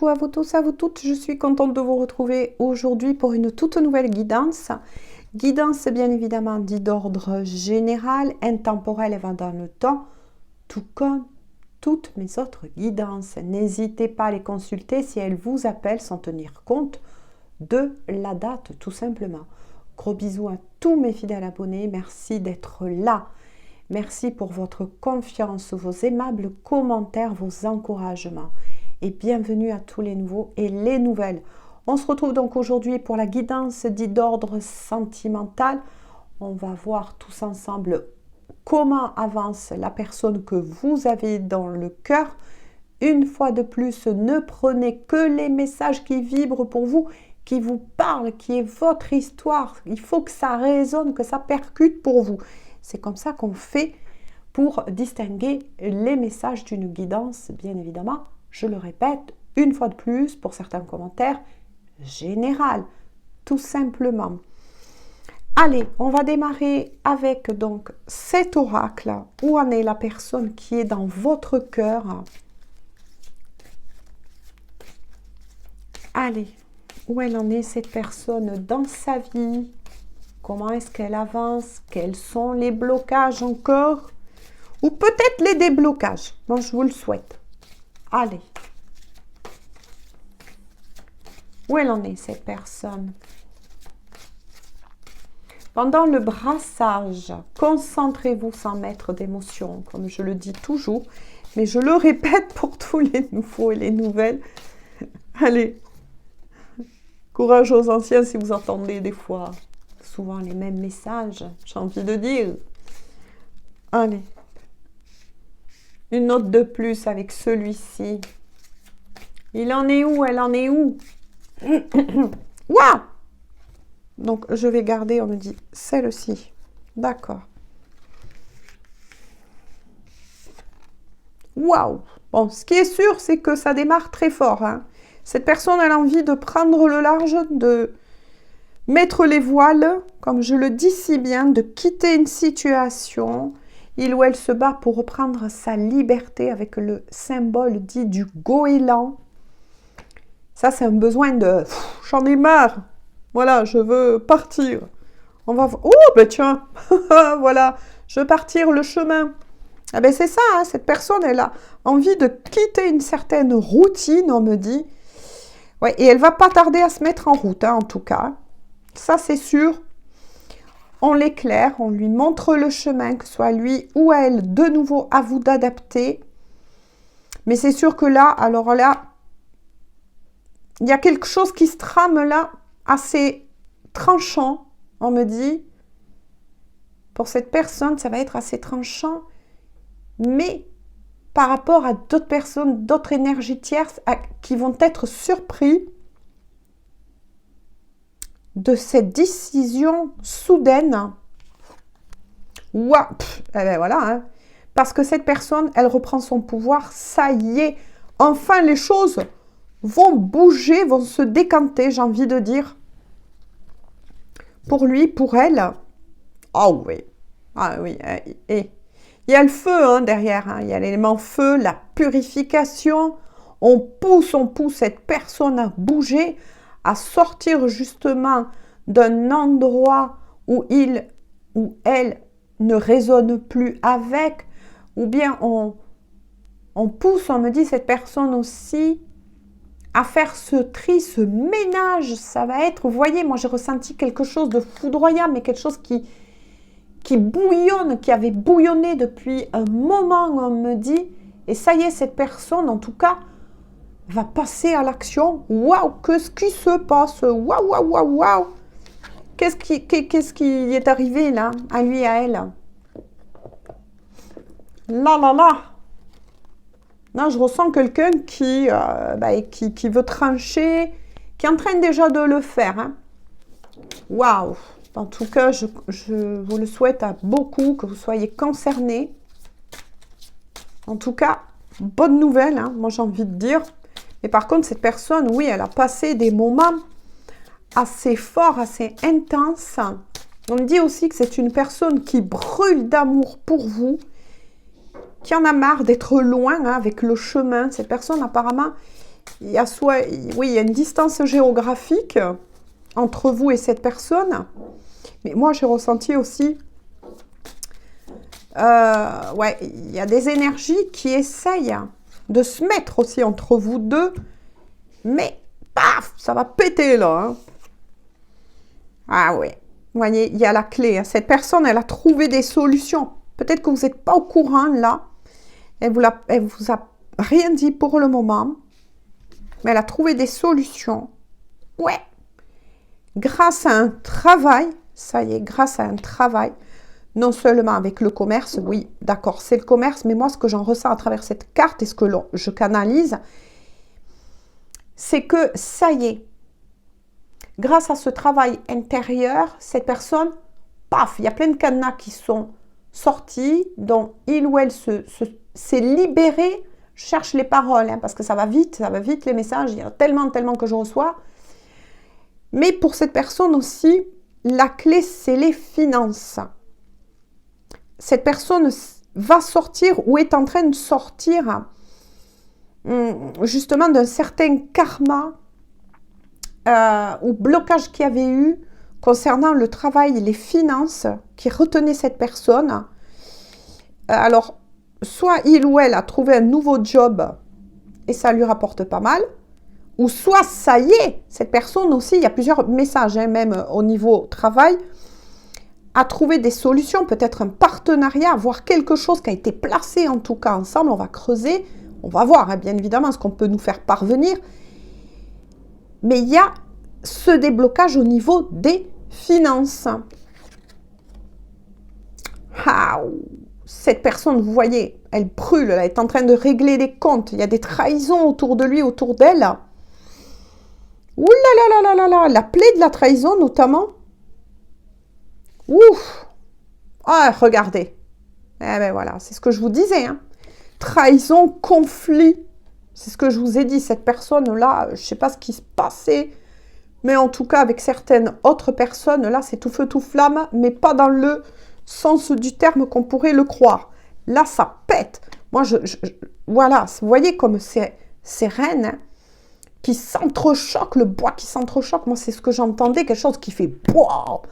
coucou à vous tous, à vous toutes. Je suis contente de vous retrouver aujourd'hui pour une toute nouvelle guidance. Guidance bien évidemment dit d'ordre général, intemporel et va dans le temps, tout comme toutes mes autres guidances. N'hésitez pas à les consulter si elles vous appellent sans tenir compte de la date tout simplement. Gros bisous à tous mes fidèles abonnés, merci d'être là. Merci pour votre confiance, vos aimables commentaires, vos encouragements. Et bienvenue à tous les nouveaux et les nouvelles. On se retrouve donc aujourd'hui pour la guidance dite d'ordre sentimental. On va voir tous ensemble comment avance la personne que vous avez dans le cœur. Une fois de plus, ne prenez que les messages qui vibrent pour vous, qui vous parlent, qui est votre histoire. Il faut que ça résonne, que ça percute pour vous. C'est comme ça qu'on fait pour distinguer les messages d'une guidance, bien évidemment. Je le répète une fois de plus pour certains commentaires, général, tout simplement. Allez, on va démarrer avec donc cet oracle. Où en est la personne qui est dans votre cœur? Allez, où elle en est cette personne dans sa vie? Comment est-ce qu'elle avance? Quels sont les blocages encore? Ou peut-être les déblocages. Moi, je vous le souhaite. Allez. Où elle en est, cette personne? Pendant le brassage, concentrez-vous sans mettre d'émotion, comme je le dis toujours. Mais je le répète pour tous les nouveaux et les nouvelles. Allez. Courage aux anciens si vous entendez des fois souvent les mêmes messages, j'ai envie de dire. Allez. Une note de plus avec celui-ci. Il en est où? Elle en est où? Waouh! Donc, je vais garder, on me dit, celle-ci. D'accord. Waouh! Bon, ce qui est sûr, c'est que ça démarre très fort. Hein. Cette personne, elle a envie de prendre le large, de mettre les voiles, comme je le dis si bien, de quitter une situation. Il ou elle se bat pour reprendre sa liberté avec le symbole dit du goéland. Ça, c'est un besoin de... J'en ai marre. Voilà, je veux partir. On va... Oh, ben tiens. Voilà, je veux partir le chemin. Ah ben c'est ça, hein, cette personne, elle a envie de quitter une certaine routine, on me dit. Ouais, et elle va pas tarder à se mettre en route, hein, en tout cas. Ça, c'est sûr. On l'éclaire, on lui montre le chemin, que ce soit lui ou elle, de nouveau à vous d'adapter. Mais c'est sûr que là, alors là, il y a quelque chose qui se trame là, assez tranchant, on me dit. Pour cette personne, ça va être assez tranchant. Mais par rapport à d'autres personnes, d'autres énergies tierces qui vont être surpris de cette décision soudaine. Ouah, eh ben voilà, hein. Parce que cette personne, elle reprend son pouvoir, ça y est, enfin les choses vont bouger, vont se décanter, j'ai envie de dire. Pour lui, pour elle, oh oui, ah oui, et il y a le feu hein, derrière, hein. Il y a l'élément feu, la purification, on pousse cette personne à bouger, à sortir justement d'un endroit où il ou elle ne résonne plus avec, ou bien on pousse, on me dit, cette personne aussi à faire ce tri, ce ménage. Ça va être, vous voyez, moi j'ai ressenti quelque chose de foudroyant, mais quelque chose qui bouillonne, qui avait bouillonné depuis un moment, on me dit, et ça y est, cette personne, en tout cas, va passer à l'action. Waouh, qu'est-ce qui se passe? Waouh, waouh, waouh, waouh. Qu'est-ce qui est arrivé là, à lui et à elle? Là, là, là. Non, je ressens quelqu'un qui veut trancher, qui est en train déjà de le faire. Hein. Waouh. En tout cas, je vous le souhaite à beaucoup, que vous soyez concernés. En tout cas, bonne nouvelle, hein, moi j'ai envie de dire. Mais par contre, cette personne, oui, elle a passé des moments assez forts, assez intenses. On me dit aussi que c'est une personne qui brûle d'amour pour vous, qui en a marre d'être loin hein, avec le chemin. Cette personne, apparemment, il y a soit, oui, il y a une distance géographique entre vous et cette personne. Mais moi, j'ai ressenti aussi, ouais, il y a des énergies qui essayent de se mettre aussi entre vous deux. Mais, paf, ça va péter là. Hein. Ah ouais, vous voyez, il y a la clé. Hein. Cette personne, elle a trouvé des solutions. Peut-être que vous n'êtes pas au courant là. Elle vous a rien dit pour le moment. Mais elle a trouvé des solutions. Ouais. Grâce à un travail, ça y est, grâce à un travail, non seulement avec le commerce, oui, d'accord, c'est le commerce, mais moi, ce que j'en ressens à travers cette carte et ce que je canalise, c'est que ça y est, grâce à ce travail intérieur, cette personne, paf, il y a plein de cadenas qui sont sortis, dont il ou elle s'est libéré. Je cherche les paroles, hein, parce que ça va vite les messages, il y a tellement que je reçois. Mais pour cette personne aussi, la clé, c'est les finances. Cette personne va sortir ou est en train de sortir justement d'un certain karma ou blocage qu'il y avait eu concernant le travail et les finances qui retenaient cette personne. Alors, soit il ou elle a trouvé un nouveau job et ça lui rapporte pas mal, ou soit ça y est, cette personne aussi, il y a plusieurs messages, hein, même au niveau travail, a trouvé des solutions, peut-être un partenariat, voire quelque chose qui a été placé en tout cas ensemble. On va creuser, on va voir hein, bien évidemment ce qu'on peut nous faire parvenir. Mais il y a ce déblocage au niveau des finances. Ah, cette personne, vous voyez, elle brûle, elle est en train de régler des comptes. Il y a des trahisons autour de lui, autour d'elle. Ouh là là là là là là, la plaie de la trahison notamment. Ouf. Ah, regardez. Eh ben voilà, c'est ce que je vous disais. Hein. Trahison, conflit. C'est ce que je vous ai dit. Cette personne-là, je ne sais pas ce qui se passait. Mais en tout cas, avec certaines autres personnes, là, c'est tout feu, tout flamme. Mais pas dans le sens du terme qu'on pourrait le croire. Là, ça pète. Moi, voilà. Vous voyez comme ces reines hein, qui s'entrechoquent, le bois qui s'entrechoque. Moi, c'est ce que j'entendais. Quelque chose qui fait bois.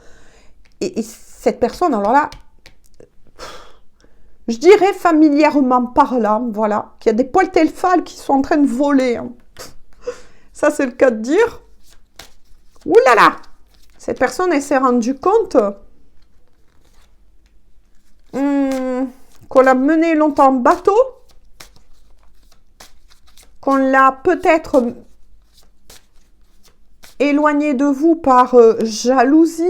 Et cette personne, alors là, je dirais familièrement parlant, voilà, qu'il y a des poils téléphales qui sont en train de voler. Hein. Ça, c'est le cas de dire. Ouh là là! Cette personne, elle s'est rendue compte qu'on l'a menée longtemps en bateau, qu'on l'a peut-être éloignée de vous par jalousie.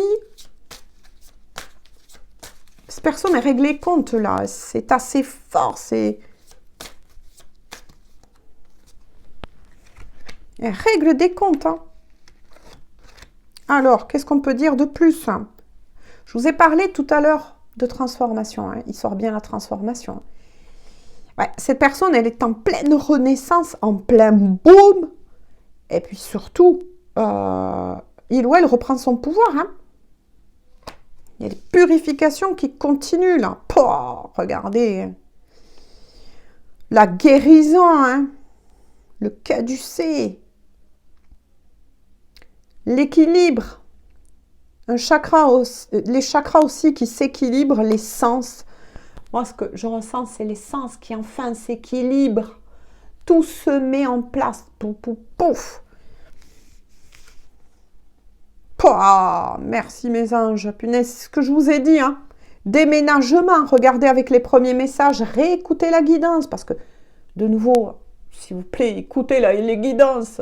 Cette personne est réglée compte là, c'est assez fort, c'est... Elle règle des comptes. Hein. Alors, qu'est-ce qu'on peut dire de plus? Je vous ai parlé tout à l'heure de transformation, hein. Il sort bien la transformation. Ouais, cette personne, elle est en pleine renaissance, en plein boom, et puis surtout, il ou elle reprend son pouvoir, hein. Il y a des purifications qui continuent, là. Pouah, regardez. La guérison, hein. Le caducée. L'équilibre. Un chakra, les chakras aussi qui s'équilibrent, les sens. Moi, ce que je ressens, c'est les sens qui enfin s'équilibrent. Tout se met en place. Pouf, pouf, pouf. Pouah, merci mes anges. Punaise, c'est ce que je vous ai dit. Hein. Déménagement. Regardez avec les premiers messages. Réécoutez la guidance. Parce que, de nouveau, s'il vous plaît, écoutez les guidances.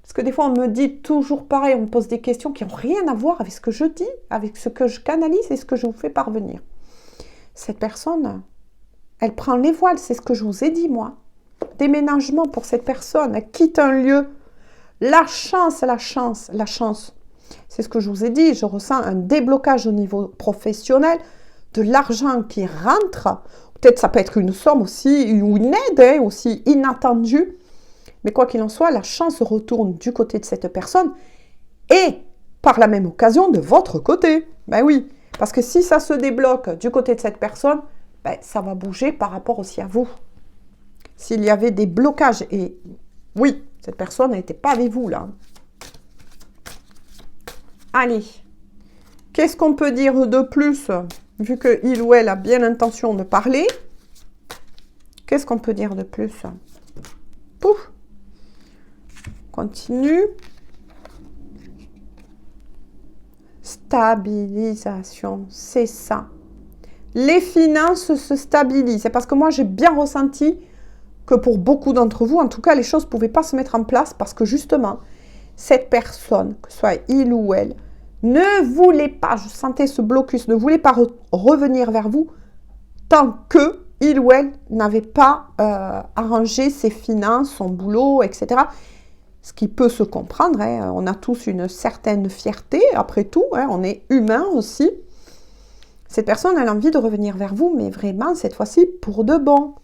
Parce que des fois, on me dit toujours pareil. On me pose des questions qui n'ont rien à voir avec ce que je dis, avec ce que je canalise et ce que je vous fais parvenir. Cette personne, elle prend les voiles. C'est ce que je vous ai dit, moi. Déménagement pour cette personne. Elle quitte un lieu. La chance, la chance, la chance. C'est ce que je vous ai dit, je ressens un déblocage au niveau professionnel, de l'argent qui rentre. Peut-être ça peut être une somme aussi, ou une aide hein, aussi inattendue. Mais quoi qu'il en soit, la chance retourne du côté de cette personne et par la même occasion de votre côté. Ben oui, parce que si ça se débloque du côté de cette personne, ben, ça va bouger par rapport aussi à vous. S'il y avait des blocages, et oui, Cette personne n'était pas avec vous, là. Allez. Qu'est-ce qu'on peut dire de plus, vu qu'il ou elle a bien l'intention de parler? Qu'est-ce qu'on peut dire de plus? Pouf. Continue. Stabilisation, c'est ça. Les finances se stabilisent. C'est parce que moi, j'ai bien ressenti que pour beaucoup d'entre vous, en tout cas, les choses ne pouvaient pas se mettre en place parce que justement, cette personne, que ce soit il ou elle, ne voulait pas, je sentais ce blocus, ne voulait pas revenir vers vous tant que il ou elle n'avait pas arrangé ses finances, son boulot, etc. Ce qui peut se comprendre, hein. On a tous une certaine fierté, après tout, hein, on est humain aussi. Cette personne a envie de revenir vers vous, mais vraiment, cette fois-ci, pour de bon.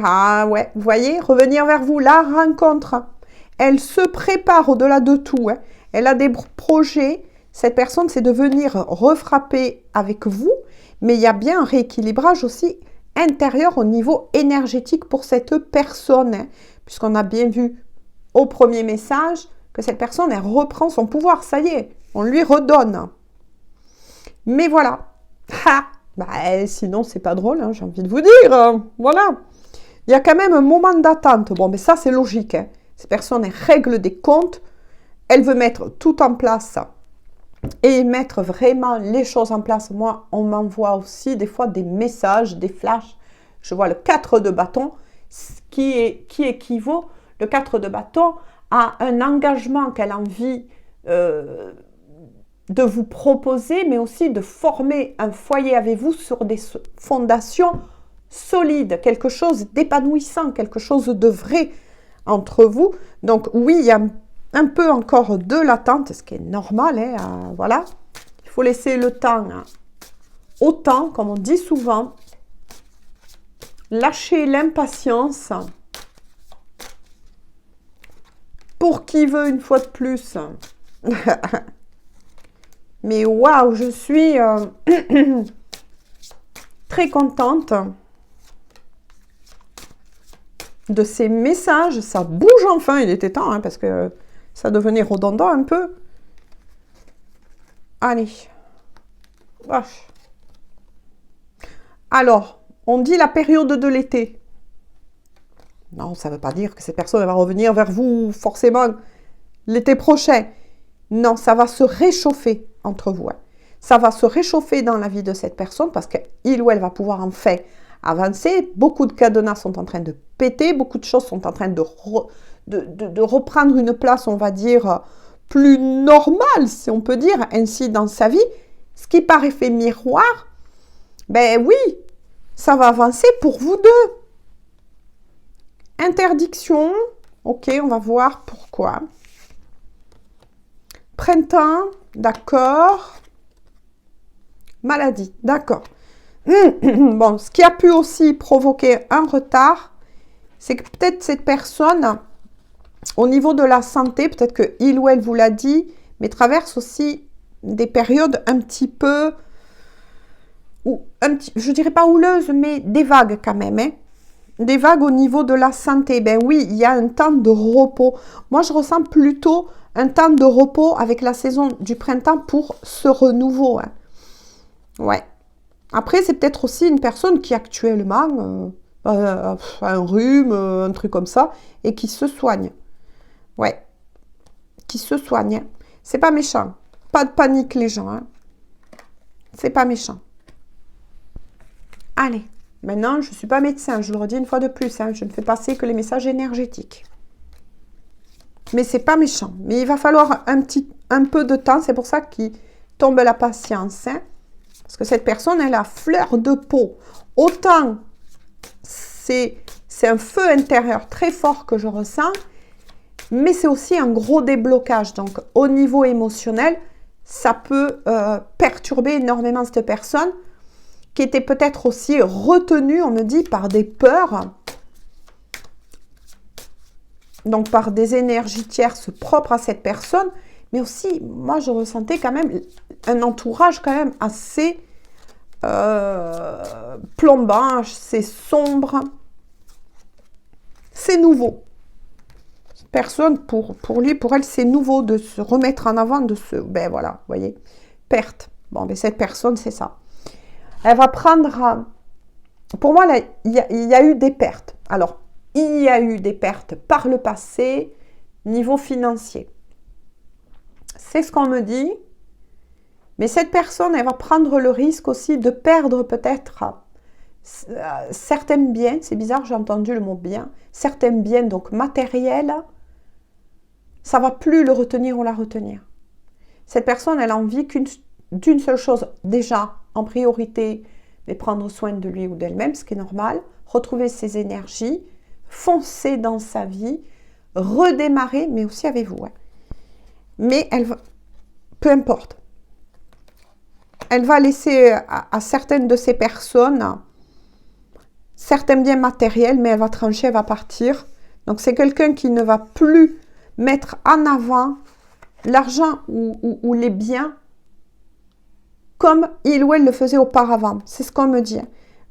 Ah ouais, vous voyez, revenir vers vous, la rencontre. Elle se prépare au-delà de tout, hein. Elle a des projets. Cette personne, c'est de venir refrapper avec vous, mais il y a bien un rééquilibrage aussi intérieur au niveau énergétique pour cette personne, hein, puisqu'on a bien vu au premier message que cette personne, elle reprend son pouvoir. Ça y est, on lui redonne. Mais voilà. Ha, bah, sinon, c'est pas drôle, hein, j'ai envie de vous dire. Voilà. Il y a quand même un moment d'attente. Bon, mais ça, c'est logique, hein. Cette personne, elle règle des comptes. Elle veut mettre tout en place et mettre vraiment les choses en place. Moi, on m'envoie aussi des fois des messages, des flashs. Je vois le 4 de bâton, qui équivaut, le 4 de bâton, à un engagement qu'elle a envie de vous proposer, mais aussi de former un foyer avec vous sur des fondations solides, quelque chose d'épanouissant, quelque chose de vrai entre vous. Donc oui, il y a un peu encore de l'attente, ce qui est normal, hein, voilà. Il faut laisser le temps au temps, comme on dit souvent. Lâcher l'impatience. Pour qui veut une fois de plus. Mais waouh, je suis très contente de ces messages. Ça bouge enfin, il était temps, hein, parce que ça devenait redondant un peu. Allez. Alors, on dit la période de l'été. Non, ça ne veut pas dire que cette personne va revenir vers vous forcément l'été prochain. Non, ça va se réchauffer entre vous. Hein. Ça va se réchauffer dans la vie de cette personne parce qu'il ou elle va pouvoir enfin avancer. Beaucoup de cadenas sont en train de péter. Beaucoup de choses sont en train de reprendre une place, on va dire, plus normale, si on peut dire, ainsi dans sa vie. Ce qui par effet miroir, ben oui, ça va avancer pour vous deux. Interdiction, ok, on va voir pourquoi. Printemps, d'accord. Maladie, d'accord. Bon, ce qui a pu aussi provoquer un retard, c'est que peut-être cette personne, au niveau de la santé, peut-être que il ou elle vous l'a dit, mais traverse aussi des périodes un petit peu, je dirais pas houleuses, mais des vagues quand même, hein. Des vagues au niveau de la santé. Ben oui, il y a un temps de repos. Moi, je ressens plutôt un temps de repos avec la saison du printemps pour ce renouveau. Hein. Ouais. Après, c'est peut-être aussi une personne qui actuellement a un rhume, un truc comme ça, et qui se soigne. Ouais. Qui se soigne. Hein. C'est pas méchant. Pas de panique, les gens. Hein. C'est pas méchant. Allez. Maintenant, je ne suis pas médecin, je le redis une fois de plus, hein, je ne fais passer que les messages énergétiques. Mais c'est pas méchant. Mais il va falloir un peu de temps, c'est pour ça qu'il tombe la patience. Hein, parce que cette personne, elle a fleur de peau. Autant, c'est un feu intérieur très fort que je ressens, mais c'est aussi un gros déblocage. Donc, au niveau émotionnel, ça peut perturber énormément cette personne, qui était peut-être aussi retenue, on me dit, par des peurs, donc par des énergies tierces propres à cette personne, mais aussi, moi, je ressentais quand même un entourage quand même assez plombant, assez sombre. C'est nouveau. Personne, pour lui, pour elle, c'est nouveau de se remettre en avant, de se... Ben voilà, vous voyez. Perte. Bon, ben cette personne, c'est ça. Elle va prendre... Pour moi, là, il y a eu des pertes. Alors, il y a eu des pertes par le passé, niveau financier. C'est ce qu'on me dit. Mais cette personne, elle va prendre le risque aussi de perdre peut-être certains biens. C'est bizarre, j'ai entendu le mot bien. Certains biens, donc matériels. Ça ne va plus le retenir ou la retenir. Cette personne, elle a envie d'une seule chose. Déjà, en priorité, mais prendre soin de lui ou d'elle-même, ce qui est normal. Retrouver ses énergies, foncer dans sa vie, redémarrer, mais aussi avec vous. Hein. Mais elle va, peu importe. Elle va laisser à certaines de ces personnes certains biens matériels, mais elle va trancher, elle va partir. Donc c'est quelqu'un qui ne va plus mettre en avant l'argent ou les biens comme il ou elle le faisait auparavant. C'est ce qu'on me dit.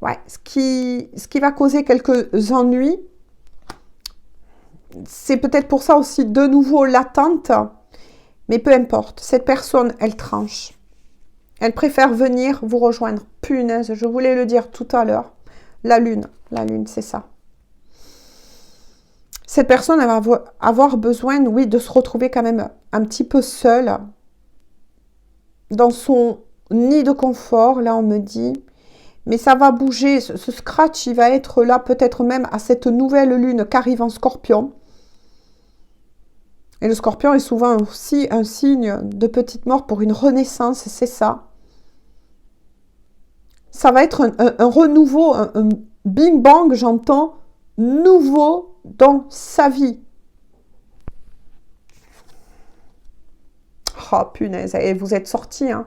Ouais, ce qui va causer quelques ennuis. C'est peut-être pour ça aussi de nouveau l'attente. Mais peu importe. Cette personne, elle tranche. Elle préfère venir vous rejoindre. Punaise, je voulais le dire tout à l'heure. La lune, c'est ça. Cette personne, elle va avoir besoin, oui, de se retrouver quand même un petit peu seule dans son nid de confort, là on me dit. Mais ça va bouger, ce scratch, il va être là peut-être même à cette nouvelle lune qu'arrive en Scorpion. Et le Scorpion est souvent aussi un signe de petite mort pour une renaissance, c'est ça. Ça va être un renouveau, un bing bang, j'entends, nouveau dans sa vie. Oh punaise, et vous êtes sortis. Hein.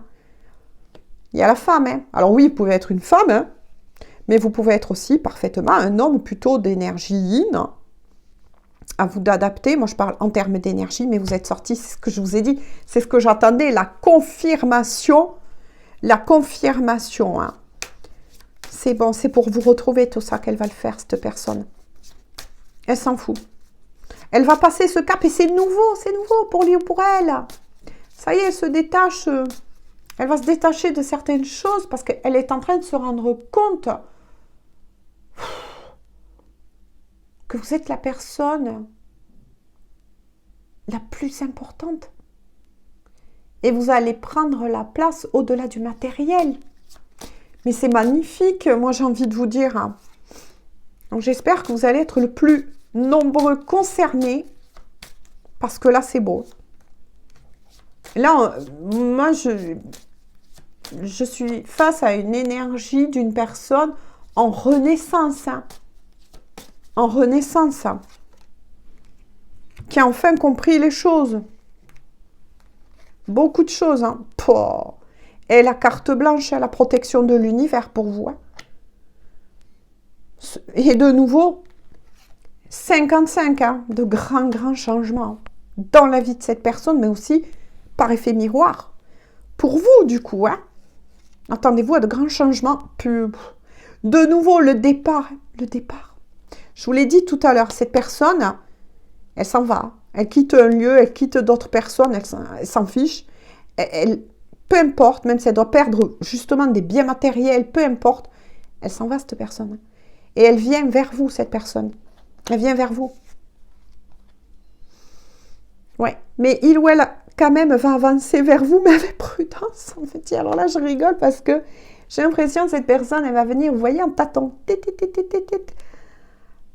Il y a la femme. Hein. Alors oui, vous pouvez être une femme, hein, mais vous pouvez être aussi parfaitement un homme plutôt d'énergie yin. À vous d'adapter. Moi, je parle en termes d'énergie, mais vous êtes sortis, c'est ce que je vous ai dit. C'est ce que j'attendais, la confirmation. La confirmation. Hein. C'est bon, c'est pour vous retrouver tout ça qu'elle va le faire, cette personne. Elle s'en fout. Elle va passer ce cap et c'est nouveau pour lui ou pour elle. Ça y est, elle se détache. Elle va se détacher de certaines choses parce qu'elle est en train de se rendre compte que vous êtes la personne la plus importante. Et vous allez prendre la place au-delà du matériel. Mais c'est magnifique, moi j'ai envie de vous dire. Donc j'espère que vous allez être le plus nombreux concernés parce que là c'est beau. Là, moi je suis face à une énergie d'une personne en renaissance. Hein. En renaissance. Hein. Qui a enfin compris les choses. Beaucoup de choses. Hein. Pouah. Et la carte blanche, la protection de l'univers pour vous. Hein. Et de nouveau, 55 ans de grands changements dans la vie de cette personne, mais aussi par effet miroir. Pour vous, du coup, hein, attendez-vous à de grands changements. De nouveau, le départ. Le départ. Je vous l'ai dit tout à l'heure, cette personne, elle s'en va. Elle quitte un lieu, elle quitte d'autres personnes, elle s'en fiche. Peu importe, même si elle doit perdre justement des biens matériels, peu importe, elle s'en va, cette personne. Et elle vient vers vous, cette personne. Elle vient vers vous. Ouais, mais il ou elle, quand même, va avancer vers vous, mais avec prudence, en fait. Alors là, je rigole parce que j'ai l'impression que cette personne, elle va venir, vous voyez, en tâton.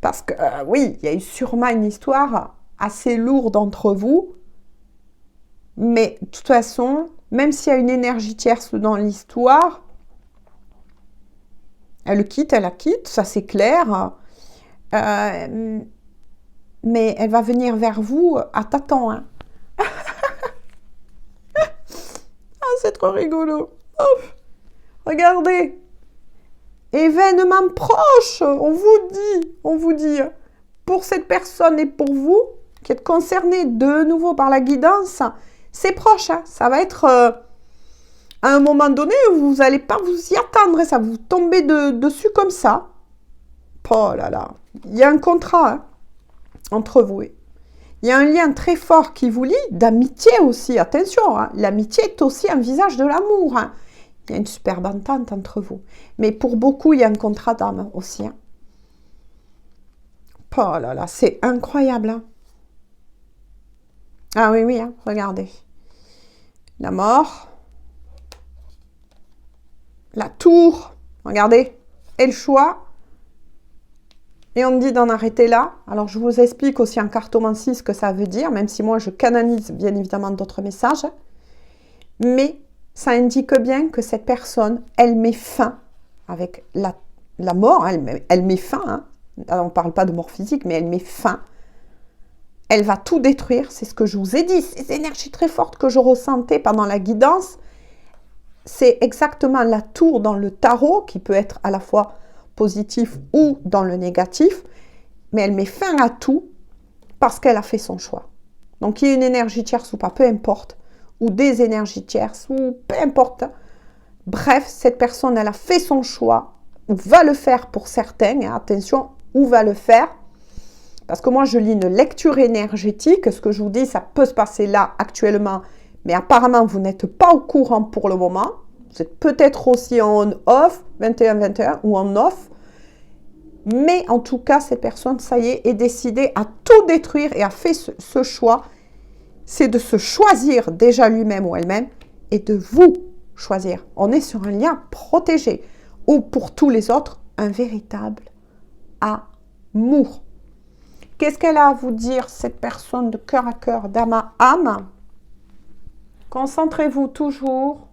Parce que, oui, il y a eu sûrement une histoire assez lourde entre vous, mais de toute façon, même s'il y a une énergie tierce dans l'histoire, elle la quitte, ça c'est clair. Mais elle va venir vers vous à tâtons. Hein. Ah, c'est trop rigolo. Oh, regardez. Événement proche, on vous dit. Pour cette personne et pour vous, qui êtes concernés de nouveau par la guidance, c'est proche. Hein. Ça va être à un moment donné, vous n'allez pas vous y attendre. Ça va vous tomber dessus comme ça. Oh là là. Il y a un contrat. Hein. entre vous. Il y a un lien très fort qui vous lie, d'amitié aussi, attention, hein. L'amitié est aussi un visage de l'amour. Hein. Il y a une superbe entente entre vous. Mais pour beaucoup, il y a un contrat d'âme aussi. Hein. Oh là là, c'est incroyable. Hein. Ah oui, oui, hein, regardez. La mort. La tour. Regardez. Et le choix. Et on me dit d'en arrêter là. Alors, je vous explique aussi en cartomancie ce que ça veut dire, même si moi, je canalise bien évidemment d'autres messages. Mais ça indique bien que cette personne, elle met fin avec la mort. Elle met fin. Hein. Alors, on ne parle pas de mort physique, mais elle met fin. Elle va tout détruire. C'est ce que je vous ai dit. Ces énergies très fortes que je ressentais pendant la guidance, c'est exactement la tour dans le tarot, qui peut être à la fois positif ou dans le négatif, mais elle met fin à tout parce qu'elle a fait son choix. Donc, qu'il y ait une énergie tierce ou pas, peu importe, ou des énergies tierces, ou peu importe. Bref, cette personne, elle a fait son choix, ou va le faire pour certains, hein, attention, ou va le faire, parce que moi, je lis une lecture énergétique, ce que je vous dis, ça peut se passer là, actuellement, mais apparemment, vous n'êtes pas au courant pour le moment. Vous êtes peut-être aussi en on-off, 21-21, ou en off. Mais en tout cas, cette personne, ça y est décidée à tout détruire et a fait ce choix. C'est de se choisir déjà lui-même ou elle-même et de vous choisir. On est sur un lien protégé. Ou pour tous les autres, un véritable amour. Qu'est-ce qu'elle a à vous dire, cette personne de cœur à cœur, d'âme à âme? Concentrez-vous toujours.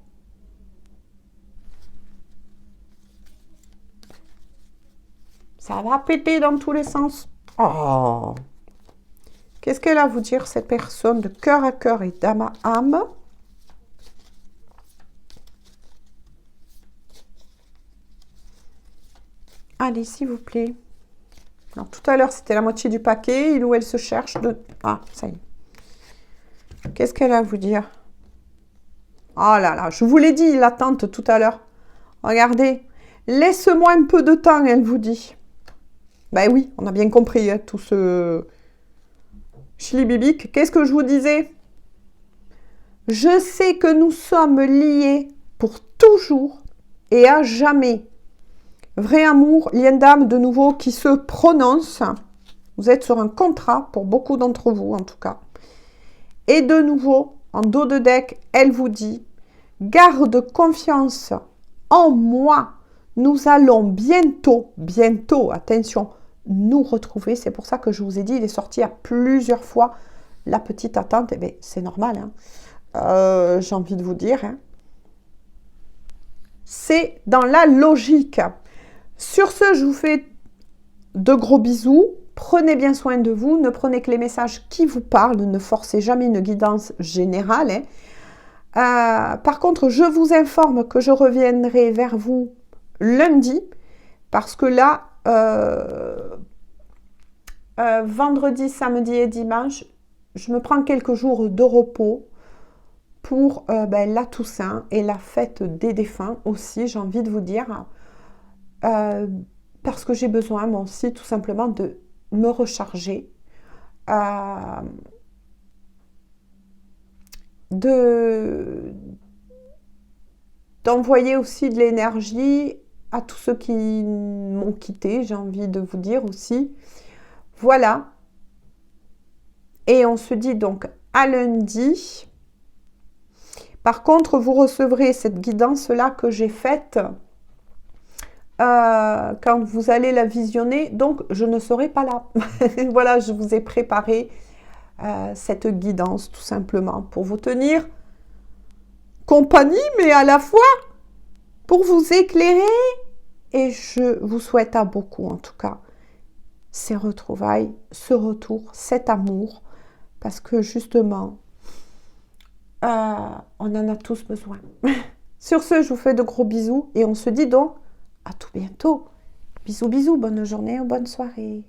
Ça va péter dans tous les sens. Oh. Qu'est-ce qu'elle a à vous dire, cette personne de cœur à cœur et d'âme à âme? Allez, s'il vous plaît. Alors, tout à l'heure, c'était la moitié du paquet. Il ou elle se cherche de... Ah, ça y est. Qu'est-ce qu'elle a à vous dire? Oh là là, je vous l'ai dit, l'attente tout à l'heure. Regardez. Laisse-moi un peu de temps, elle vous dit. Ben oui, on a bien compris, hein, tout ce chili-bibique. Qu'est-ce que je vous disais? Je sais que nous sommes liés pour toujours et à jamais. Vrai amour, lien d'âme de nouveau qui se prononce. Vous êtes sur un contrat, pour beaucoup d'entre vous en tout cas. Et de nouveau, en dos de deck, elle vous dit, garde confiance en moi. Nous allons bientôt, attention, nous retrouver. C'est pour ça que je vous ai dit, il est sorti à plusieurs fois. La petite attente, eh bien, c'est normal. Hein. J'ai envie de vous dire. Hein. C'est dans la logique. Sur ce, je vous fais de gros bisous. Prenez bien soin de vous. Ne prenez que les messages qui vous parlent. Ne forcez jamais une guidance générale. Hein. Par contre, je vous informe que je reviendrai vers vous lundi. Parce que là, vendredi, samedi et dimanche, je me prends quelques jours de repos pour la Toussaint et la fête des défunts aussi, j'ai envie de vous dire. Parce que j'ai besoin, moi aussi, tout simplement, de me recharger. D'envoyer aussi de l'énergie à tous ceux qui m'ont quitté, j'ai envie de vous dire aussi. Voilà. Et on se dit donc à lundi. Par contre, vous recevrez cette guidance-là que j'ai faite quand vous allez la visionner. Donc, je ne serai pas là. Voilà, je vous ai préparé cette guidance tout simplement pour vous tenir compagnie, mais à la fois pour vous éclairer. Et je vous souhaite à beaucoup, en tout cas, ces retrouvailles, ce retour, cet amour, parce que justement, on en a tous besoin. Sur ce, je vous fais de gros bisous et on se dit donc à tout bientôt. Bisous, bisous, bonne journée ou bonne soirée.